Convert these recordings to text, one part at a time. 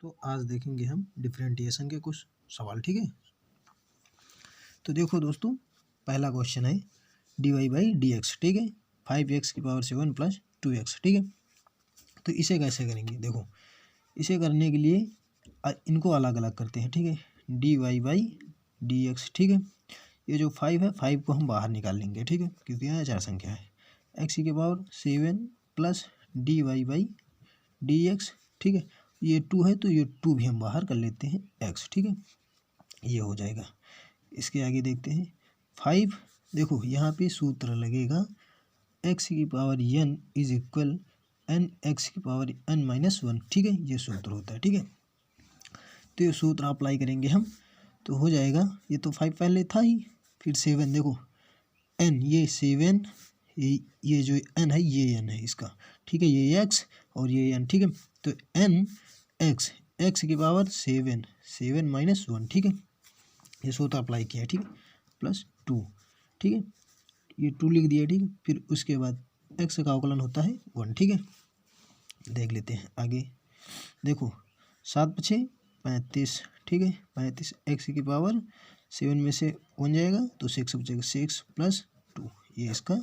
तो आज देखेंगे हम डिफरेंटिएशन के कुछ सवाल, ठीक है। तो देखो दोस्तों, पहला क्वेश्चन है dy/dx, ठीक है, 5x⁴ + 2x, ठीक है। तो इसे कैसे करेंगे, देखो इसे करने के लिए इनको अलग अलग करते हैं, ठीक है। dy/dx, ठीक है, ये जो 5 है 5 को हम बाहर निकाल लेंगे, ठीक है, क्योंकि यहाँ 4 संख्या है। x⁴ प्लस dy/dx, ठीक है, ये 2 है तो ये 2 भी हम बाहर कर लेते हैं x, ठीक है, ये हो जाएगा। इसके आगे देखते हैं 5, देखो यहाँ पे सूत्र लगेगा x⁴n = nx⁴n-1, ठीक है, ये सूत्र होता है, ठीक है। तो ये सूत्र अप्लाई करेंगे हम, तो हो जाएगा, ये तो 5 पहले था ही, फिर 7, देखो n, ये 7, ये जो n है ये n है इसका, ठीक है, ये x और ये n, ठीक है। तो n x⁴ 7 7-1, ठीक है, ये सूत्र अप्लाई किया, ठीक है, प्लस 2, ठीक है, ये 2 लिख दिया, ठीक है। फिर उसके बाद x का अवकलन होता है 1, ठीक है। देख लेते हैं आगे, देखो 7×5 = 35, ठीक है, 35 x⁴7 में से 1 जाएगा तो 6 बचेगा, 6 + 2, ये इसका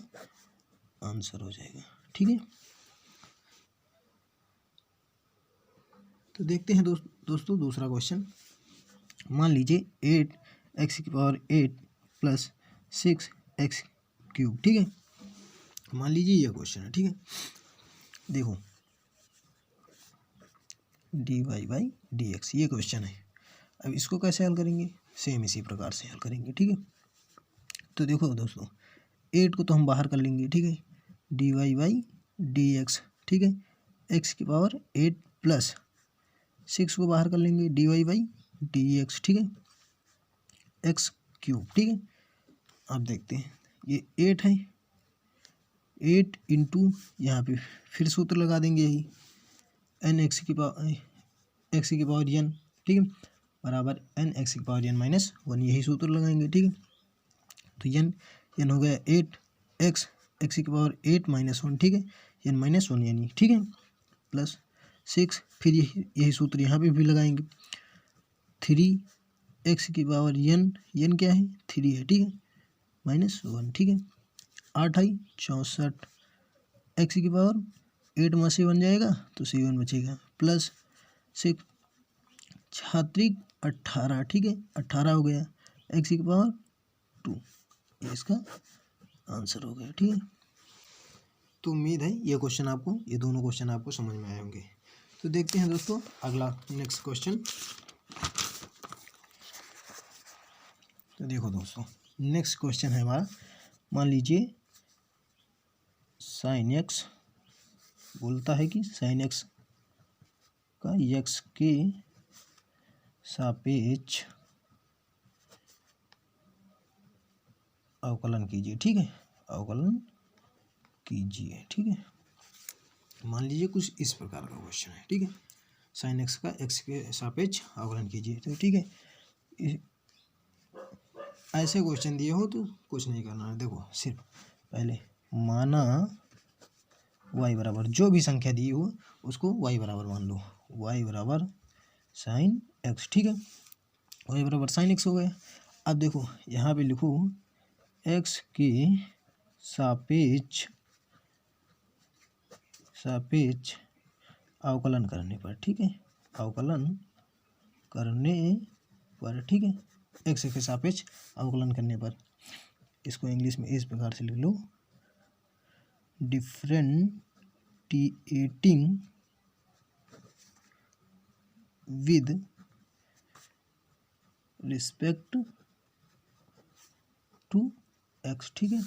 आंसर हो जाएगा, ठीक है। तो देखते हैं दोस्तों दूसरा क्वेश्चन। मान लीजिए 8x⁴8 + 6x³, ठीक है, मान लीजिए ये क्वेश्चन है, ठीक है। देखो dy/dx ये क्वेश्चन है। अब इसको कैसे हल करेंगे, सेम इसी प्रकार से हल करेंगे, ठीक है। तो देखो दोस्तों, 8 को तो हम बाहर कर लेंगे, ठीक है, dy/dx, ठीक है, x⁴8 प्लस 6 को बाहर कर लेंगे dy/dx, ठीक है, x³, ठीक है। अब देखते हैं, ये 8 है, 8 इंटू यहाँ पे फिर सूत्र लगा देंगे यही nx⁴n, ठीक है, बराबर nx⁴n-1, यही सूत्र लगाएंगे, ठीक है। तो n हो गया 8 x⁴8 - 1, ठीक है, n-1 यानी, ठीक है, प्लस 6, फिर यही सूत्र यहाँ पे भी लगाएंगे 3x⁴n, n क्या है 3 है, ठीक है, -1, ठीक है, 8 है 64, x⁴8 में से 1 जाएगा तो 7 बचेगा, प्लस 6 छात्रिक 18, ठीक है, 18 हो गया, x⁴2, ये इसका आंसर हो गया, ठीक है। तो उम्मीद है ये दोनों क्वेश्चन आपको समझ में आए होंगे। तो देखते हैं दोस्तों अगला नेक्स्ट क्वेश्चन। तो देखो दोस्तों, नेक्स्ट क्वेश्चन है हमारा, मान लीजिए sin x बोलता है कि sin x का x के सापेक्ष अवकलन कीजिए, ठीक है, अवकलन कीजिए, ठीक है। मान लीजिए कुछ इस प्रकार का क्वेश्चन है, ठीक है, sin x का x के सापेक्ष अवकलन कीजिए, तो ठीक है, ऐसे क्वेश्चन दिए हो तो कुछ नहीं करना है। देखो सिर्फ पहले माना y बराबर, जो भी संख्या दी हो उसको y बराबर मान लो, y बराबर sin x, ठीक है, y बराबर sin x हो गया। अब देखो यहाँ पे लिखो x के सापेक्ष अवकलन करने पर, ठीक है, अवकलन करने पर, ठीक है, x के सापेक्ष अवकलन करने पर, इसको इंग्लिश में इस प्रकार से लिख लो, differentiating with respect to x, ठीक है।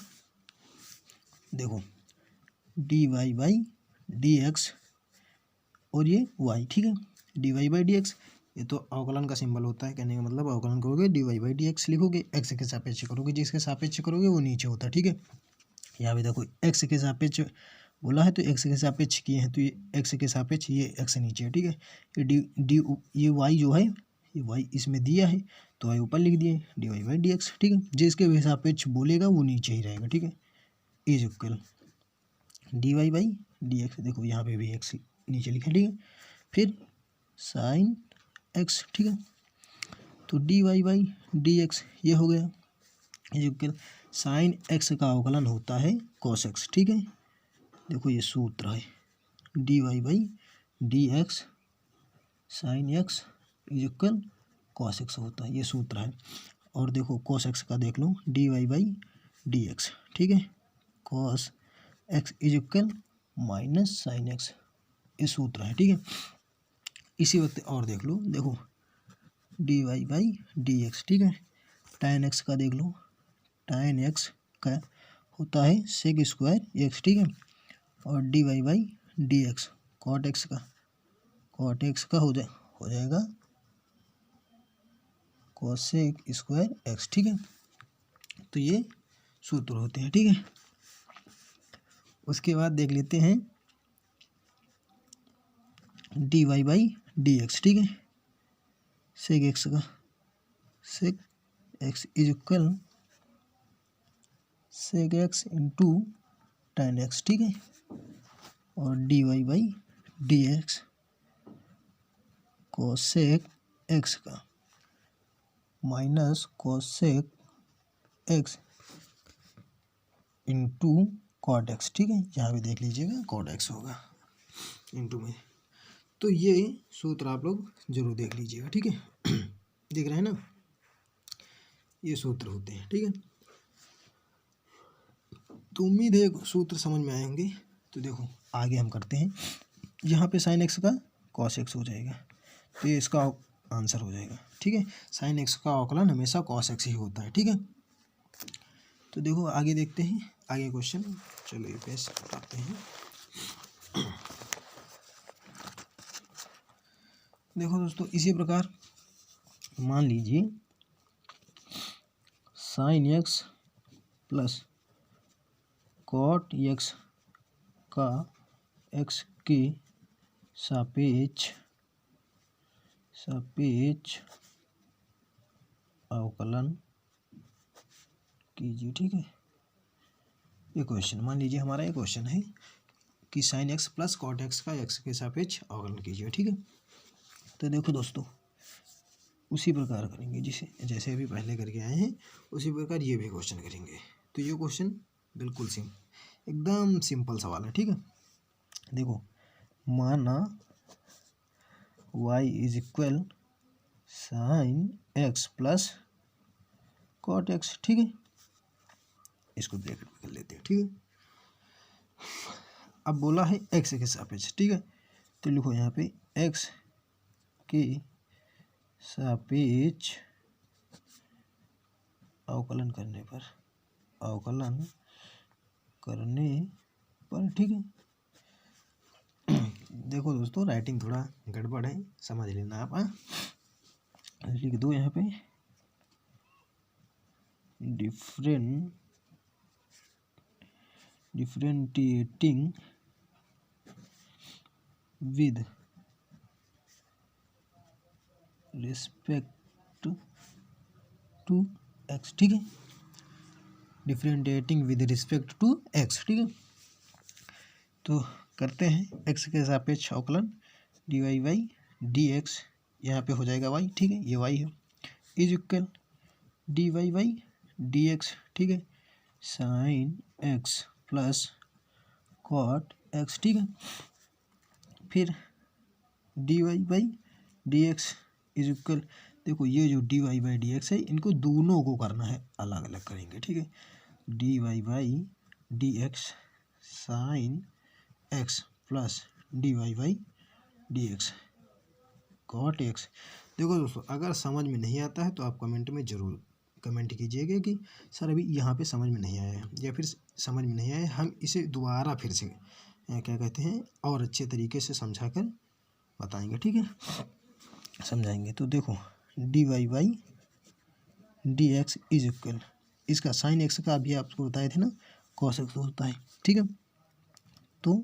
देखो dy/dx और ये y, ठीक है, dy/dx ये तो अवकलन का सिंबल होता है, कहने का मतलब अवकलन करोगे dy/dx लिखोगे, x के सापेक्ष करोगे, जिसके सापेक्ष करोगे वो नीचे होता है, ठीक है। यहाँ पे देखो x के सापेक्ष बोला है तो x के सापेक्ष किए हैं, तो ये x के सापेक्ष ये x नीचे है, ठीक है, ये y जो है ये y इसमें दिया है तो y ऊपर लिख दिए dy/dx, ठीक है, जिसके भी सापेक्ष बोलेगा वो नीचे ही रहेगा, ठीक है, इज इक्वल dy/dx, देखो यहाँ पे भी x नीचे लिखा, ठीक है। फिर साइन एक्स, ठीक है। तो d y by d x ये हो गया, इक्वल साइन एक्स का अवकलन होता है कॉस एक्स, ठीक है। देखो ये सूत्र है, d y by d x sine x equal cos x होता है, ये सूत्र है। और देखो कॉस एक्स का देख लो, d y by d x, ठीक है, cos x equal minus sine x, ये सूत्र है, ठीक है। इसी वक्त और देख लो, देखो d y by d x, ठीक है, tan एक्स का देख लो, tan एक्स का होता है सेक स्क्वायर एक्स, ठीक है। और d y by d x cot x का हो जाएगा कोसेक स्क्वायर एक्स, ठीक है। तो ये सूत्र होते हैं, ठीक है। उसके बाद देख लेते हैं d y by d x, ठीक है, सेक एक्स का sec x is equal sec x into tan x, ठीक है। और d y by d x cosec x का minus cosec x into cot x, ठीक है। यहाँ भी देख लीजिएगा कॉट एक्स होगा इंटू में। तो ये सूत्र आप लोग जरूर देख लीजिएगा, ठीक है। दिख रहा है ना, ये सूत्र होते हैं, ठीक है। तो उम्मीद है सूत्र समझ में आए होंगे। तो देखो आगे हम करते हैं, यहाँ पे साइन एक्स का कॉस एक्स हो जाएगा, तो ये इसका आंसर हो जाएगा, ठीक है। साइन एक्स का अवकलन हमेशा कॉस एक्स ही होता है, ठीक है। तो देखो आगे देखते हैं आगे क्वेश्चन, चलो ये पेज हटाते हैं। देखो दोस्तों इसी प्रकार मान लीजिए sine x plus cot x का एक्स के सापेक्ष अवकलन कीजिए, ठीक है। ये क्वेश्चन मान लीजिए हमारा ये क्वेश्चन है कि sine x plus cot x का एक्स के सापेक्ष अवकलन कीजिए, ठीक है। तो देखो दोस्तों उसी प्रकार करेंगे जैसे अभी पहले करके आए हैं, उसी प्रकार ये भी क्वेश्चन करेंगे। तो ये क्वेश्चन बिल्कुल एकदम सिंपल सवाल है, ठीक है। देखो माना y is equal sine x plus cot x, ठीक है। इसको ब्रैकेट में कर लेते हैं, ठीक है। अब बोला है x के सापेक्ष, ठीक है। तो लिखो यहाँ पे x के सापेक्ष अवकलन करने पर ठीक है। देखो दोस्तों राइटिंग थोड़ा गड़बड़ है, समझ लेना आप। लिख दो यहाँ पे differentiating with respect to x, ठीक है। Differentiating with respect to x, ठीक है। तो करते हैं एक्स के सापेक्ष अवकलन d y by d x, यहाँ पे हो जाएगा वाई, ठीक है, ये वाई है, is equal d y by d x, ठीक है, sine x plus cot x, ठीक है। फिर d y by d x is equal, देखो ये जो d y by d x है इनको दोनों को करना है, अलग अलग करेंगे, ठीक है। D y by d x sine x plus d y by d x cot x. देखो दोस्तों अगर समझ में नहीं आता है तो आप कमेंट में ज़रूर कमेंट कीजिएगा कि सर अभी यहाँ पे समझ में नहीं आया है, या फिर समझ में नहीं आया, हम इसे दोबारा फिर से क्या कहते हैं और अच्छे तरीके से समझा कर बताएंगे, ठीक है, समझाएंगे। तो देखो d y by d x is equal, इसका साइन एक्स का अभी आपको बताए थे ना कॉस एक्स होता है, ठीक है। तो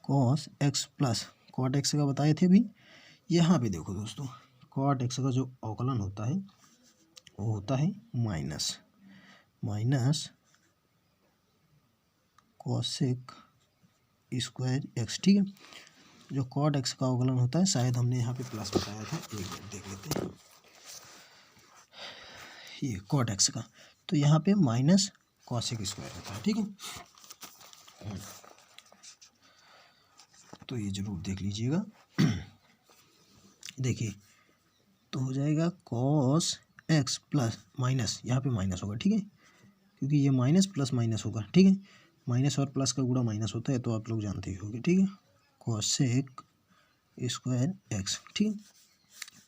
cos x plus cot x का बताए थे भी। यहाँ पे देखो दोस्तों कॉट एक्स का जो अवकलन होता है वो होता है माइनस कोसेक स्क्वायर एक्स, ठीक है। जो कॉट एक्स का अवकलन होता है, शायद हमने यहाँ पे प्लस बताया था, एक मिनट देख लेते हैं। ये कॉट एक्स का, तो यहाँ पे माइनस कॉसेक स्क्वायर होता है, ठीक है। तो ये जरूर देख लीजिएगा। देखिए तो हो जाएगा कॉस एक्स प्लस माइनस, यहाँ पे माइनस होगा, ठीक है, क्योंकि ये माइनस प्लस माइनस होगा, ठीक है। माइनस और प्लस का गुणा माइनस होता है, तो आप लोग जानते ही होंगे, ठीक है। कॉसेक स्क्वायर एक्स, ठीक है।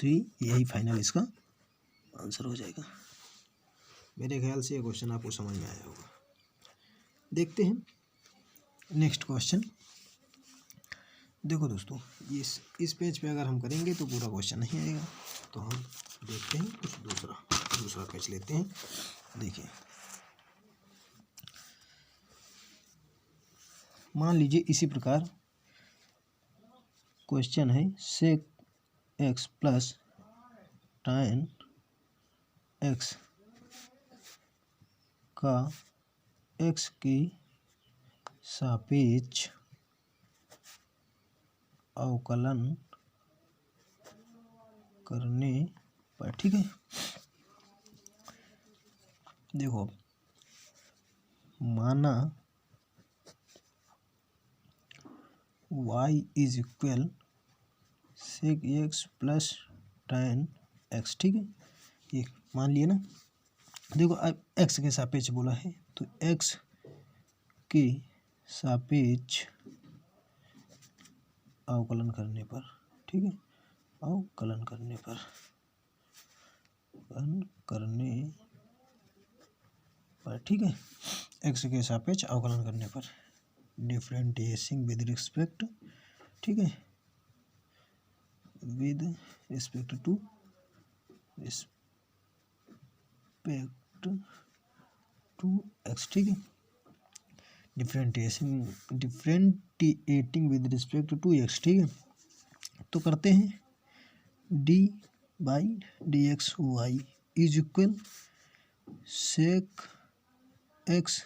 तो यही फाइनल इसका आंसर हो जाएगा। मेरे ख्याल से ये क्वेश्चन आपको समझ में आया होगा। देखते हैं नेक्स्ट क्वेश्चन। देखो दोस्तों, इस पेज पे अगर हम करेंगे तो पूरा क्वेश्चन नहीं आएगा, तो हम देखते हैं कुछ दूसरा पेज लेते हैं। देखिए मान लीजिए इसी प्रकार क्वेश्चन है, sec x plus tan x का एक्स की सापेक्ष अवकलन करने पर, ठीक है। देखो माना y is equal sec x plus tan x, ठीक है। ये मान लिए ना। देखो अब x के सापेक्ष बोला है, तो x के सापेक्ष अवकलन करने पर, ठीक है, अवकलन करने पर ठीक है, x के सापेक्ष अवकलन करने पर डिफरेंटिएशन विद रिस्पेक्ट, ठीक है, विद रिस्पेक्ट टू एक्स, ठीक है। Differentiating with respect to x, ठीक है। तो करते हैं d by d x y is equal sec x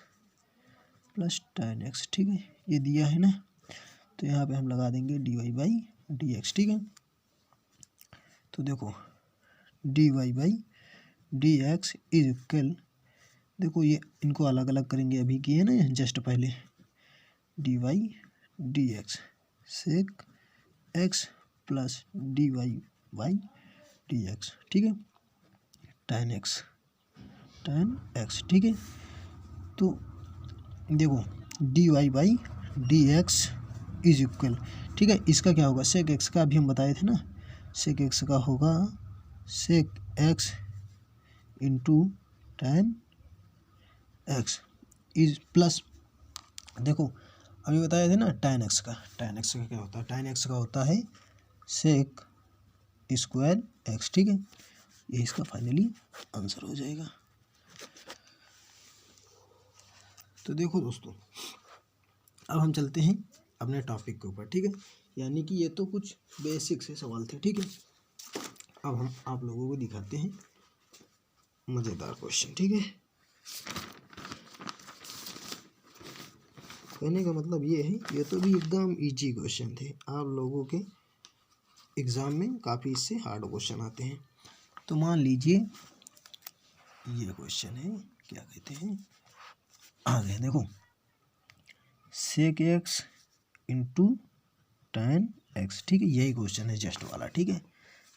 plus tan x, ठीक है। ये दिया है ना, तो यहाँ पे हम लगा देंगे d y by d x, ठीक है। तो देखो d y by d x is equal, देखो ये इनको अलग अलग करेंगे, अभी किए ना जस्ट पहले, d y d x sec x plus d y by d x, ठीक है, tan एक्स, ठीक है। तो देखो d y by d x is equal, ठीक है, इसका क्या होगा, सेक एक्स का अभी हम बताए थे ना, सेक एक्स का होगा sec x into tan x is plus, देखो अभी बताए थे ना tan एक्स का क्या होता है, tan एक्स का होता है सेक स्क्वायर एक्स, ठीक है। ये इसका फाइनली आंसर हो जाएगा। तो देखो दोस्तों, अब हम चलते हैं अपने टॉपिक के ऊपर, ठीक है। यानी कि ये तो कुछ बेसिक से सवाल थे, ठीक है। अब हम आप लोगों को दिखाते हैं मज़ेदार क्वेश्चन, ठीक है। कहने का मतलब ये है, ये तो भी एकदम इजी क्वेश्चन थे, आप लोगों के एग्ज़ाम में काफ़ी इससे हार्ड क्वेश्चन आते हैं। तो मान लीजिए ये क्वेश्चन है, क्या कहते हैं, आगे देखो sec x into tan x, ठीक है, यही क्वेश्चन है जस्ट वाला, ठीक है।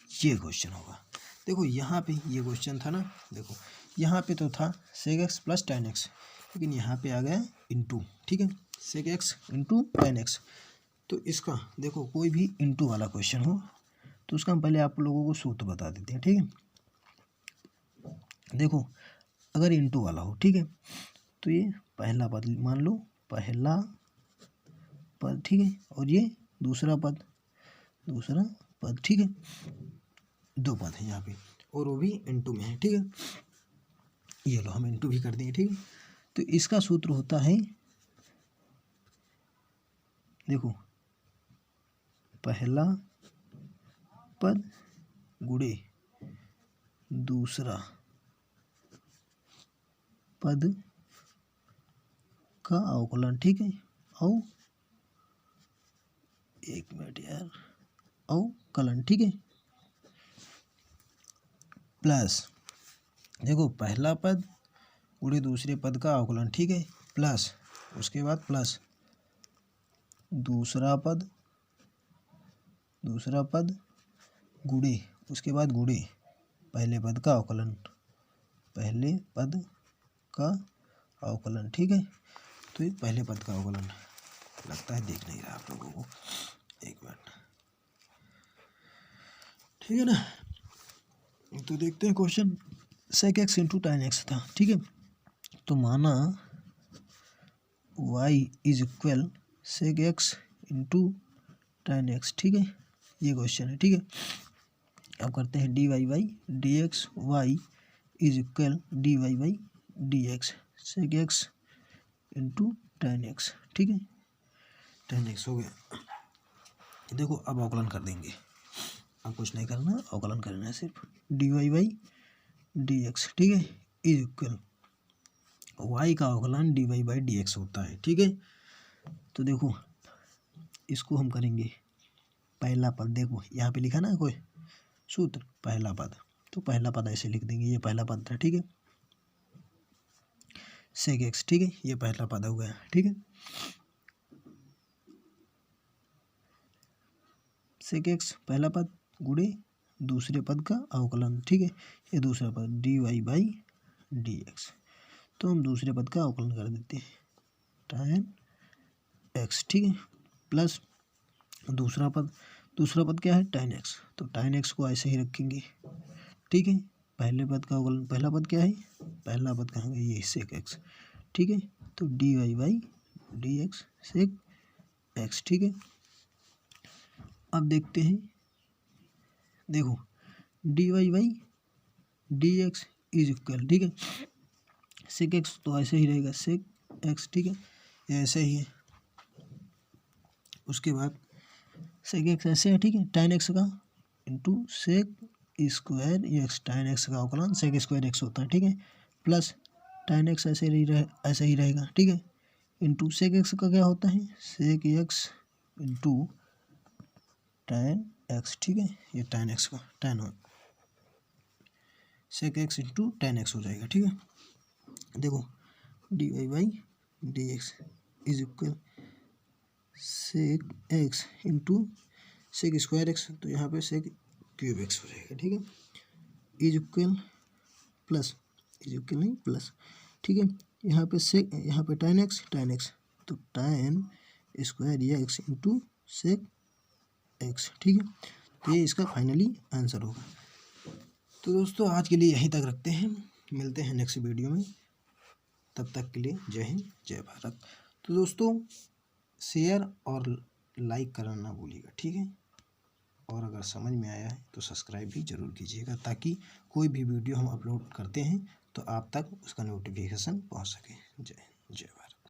ये क्वेश्चन होगा, देखो यहाँ पे ये क्वेश्चन था ना, देखो यहाँ पे तो था sec x plus tan x, लेकिन यहाँ पे आ गया इंटू, ठीक है, sec x into tan x. तो इसका देखो कोई भी इंटू वाला क्वेश्चन हो तो उसका हम पहले आप लोगों को सूत्र बता देते हैं, ठीक है। देखो अगर इंटू वाला हो, ठीक है, तो ये पहला पद मान लो, पहला पद, ठीक है, और ये दूसरा पद, ठीक है, दो पद है यहाँ पे, और वो भी इंटू में है, ठीक है। ये लो हम इंटू भी कर देंगे, ठीक है। तो इसका सूत्र होता है, देखो पहला पद गुणे दूसरा पद का अवकलन, ठीक है, और एक मिनट यार, अवकलन, ठीक है, प्लस देखो पहला पद गुणे दूसरे पद का अवकलन, ठीक है, प्लस उसके बाद प्लस दूसरा पद गुणे उसके बाद गुणे पहले पद का अवकलन, पहले पद का अवकलन, ठीक है। तो ये पहले पद का अवकलन लगता है, देख नहीं रहा आप लोगों को, एक मिनट, ठीक है ना। तो देखते हैं question, sec x into tan x था, ठीक है। तो माना y is equal sec x into tan x, ठीक है, ये क्वेश्चन है, ठीक है। अब करते हैं dy by d x, y is equal dy by d x sec x into tan x, ठीक है, tan x हो गया। देखो अब अवकलन कर देंगे, अब कुछ नहीं करना, अवकलन करना है सिर्फ, dy बाई डी एक्स, ठीक है, इज इक्वल वाई का अवकलन dy बाई डी एक्स होता है, ठीक है। तो देखो इसको हम करेंगे पहला पद, देखो यहाँ पे लिखा ना कोई सूत्र पहला पद, तो पहला पद ऐसे लिख देंगे, ये पहला पद था, ठीक है, sec x, ठीक है, ये पहला पद हो गया, ठीक है, sec x पहला पद गुणे दूसरे पद का अवकलन, ठीक है, ये दूसरा पद dy बाई डी एक्स। तो हम दूसरे पद का अवकलन कर देते हैं tan x, ठीक है, प्लस दूसरा पद क्या है tan x, तो tan x को ऐसे ही रखेंगे, ठीक है। पहले पद का अवकलन, पहला पद क्या है, पहला पद कहाँ गया, ये sec x, ठीक है, तो dy by d x sec x, ठीक है। अब देखते हैं, देखो dy by d x is equal, ठीक है, sec x तो ऐसे ही रहेगा sec x, ठीक है, ये ऐसे ही है। उसके बाद sec x ऐसे है, ठीक है, tan x का into sec square x, tan x का अवकलन sec स्क्वायर x होता है, ठीक है, प्लस tan x ऐसे ही रहेगा, ठीक है, इंटू sec x का क्या होता है sec x into tan x, ठीक है, ये tan x का tan हो sec x into tan x हो जाएगा, ठीक है। देखो dy by d x is equal sec x into sec square x, तो यहाँ पे sec क्यूब x हो जाएगा, ठीक है, इज इक्वल प्लस, ठीक है, यहाँ पे tan x, तो tan square x into sec x, ठीक है, तो ये इसका फाइनली आंसर होगा। तो दोस्तों आज के लिए यहीं तक रखते हैं, मिलते हैं नेक्स्ट वीडियो में, तब तक के लिए जय हिंद जय भारत। तो दोस्तों शेयर और लाइक करना ना भूलिएगा, ठीक है, और अगर समझ में आया है तो सब्सक्राइब भी ज़रूर कीजिएगा, ताकि कोई भी वीडियो हम अपलोड करते हैं तो आप तक उसका नोटिफिकेशन पहुंच सके। जय हिंद जय भारत।